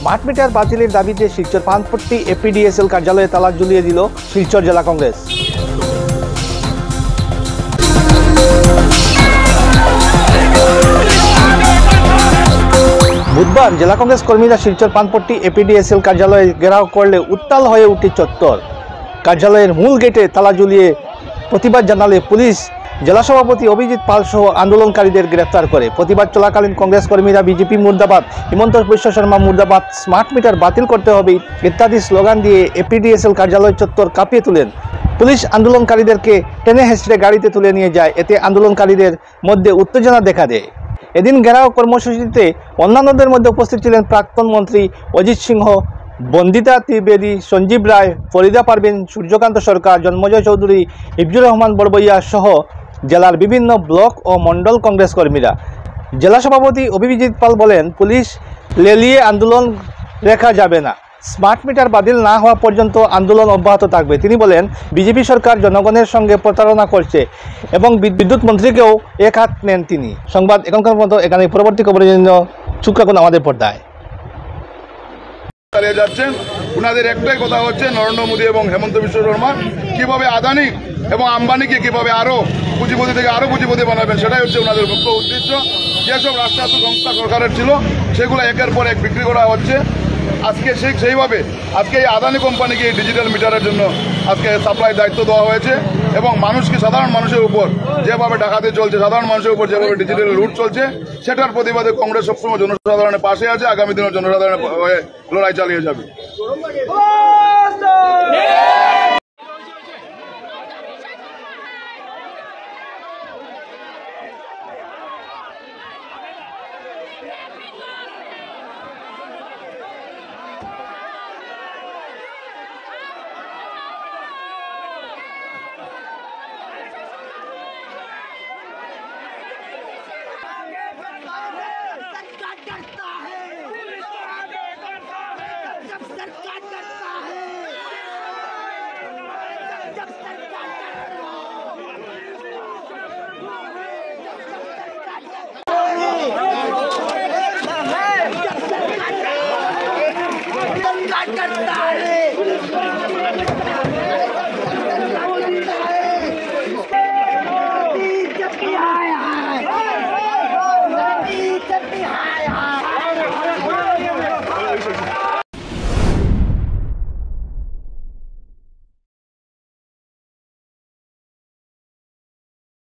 Smart meter বাতিলের দাবিতে শিলচর পানপট্টি এপিডিএসএল কার্যালয়ে তালা ঝুলিয়ে দিল শিলচর জেলা কংগ্রেস। বুধবার জেলা কংগ্রেস কর্মীরা শিলচর পানপট্টি এপিডিএসএল কার্যালয়ে ঘেরাও করলে উত্তাল হয়ে উঠে চত্বর। কার্যালয়ের মূল গেটে তালা ঝুলিয়ে প্রতিবাদ জানালে পুলিশ জেলা সভাপতি অভিজিৎ পাল সহ আন্দোলনকারীদের গ্রেফতার করে। প্রতিবাদ চলাকালীন কংগ্রেস কর্মীরা BJP মুর্দাবাদ, Himanta Biswa Sarma মুর্দাবাদ, smart meter বাতিল করতে হবে ইত্যাদি স্লোগান দিয়ে এপিডিএসএল কার্যালয় চত্বর কাঁপিয়ে তোলেন। পুলিশ আন্দোলনকারীদেরকে টেনে হেঁচড়ে গাড়িতে তুলে নিয়ে যায়। এতে আন্দোলনকারীদের মধ্যে উত্তেজনা দেখা দেয়। এদিন ঘেরাও কর্মসূচিতে অন্যান্যদের মধ্যে উপস্থিত ছিলেন প্রাক্তন মন্ত্রী অজিত সিংহ, বন্দিতা ত্রিবেদী, সঞ্জীব রায়, ফরিদা পারভিন, সূর্যকান্ত সরকার, জন্মজয় চৌধুরী, হিফজুর রহমান বড়বইয়া সহ জেলার বিভিন্ন ব্লক ও মণ্ডল কংগ্রেস কর্মীরা। জেলা সভাপতি অভিজিৎ পাল বলেন, পুলিশ লেলিয়ে আন্দোলন রেখা যাবে না। স্মার্ট মিটার বাতিল না হওয়া পর্যন্ত আন্দোলন অব্যাহত থাকবে। তিনি বলেন, বিজেপি সরকার জনগণের সঙ্গে প্রতারণা করছে এবং বিদ্যুৎ মন্ত্রীকেও এক হাত নেন তিনি। সংবাদ এখনকার মতো এখানে, পরবর্তী খবরের জন্য চোখ রাখুন আমাদের পর্দায়। চালিয়ে যাচ্ছেন। ওনাদের একটাই কথা হচ্ছে নরেন্দ্র মোদী এবং হেমন্ত বিশ্ব শর্মা কিভাবে আদানি এবং আম্বানিকে কিভাবে আরো পুঁজিপতি থেকে আরো পুঁজিপতি বানাবেন, সেটাই হচ্ছে ওনাদের মুখ্য উদ্দেশ্য। যেসব রাষ্ট্রায়ত্ত সংস্থা সরকারের ছিল সেগুলো একের পর এক বিক্রি করা হচ্ছে। আজকে সেইভাবে আজকে এই আদানি কোম্পানিকে ডিজিটাল মিটারের জন্য আজকে সাপ্লাই দায়িত্ব দেওয়া হয়েছে এবং মানুষকে, সাধারণ মানুষের উপর যেভাবে ডাকাতি চলছে, সাধারণ মানুষের উপর যেভাবে ডিজিটাল লুট চলছে, সেটার প্রতিবাদে কংগ্রেস সবসময় জনসাধারণের পাশে আছে। আগামী দিনের জনসাধারণের লড়াই চালিয়ে যাবে।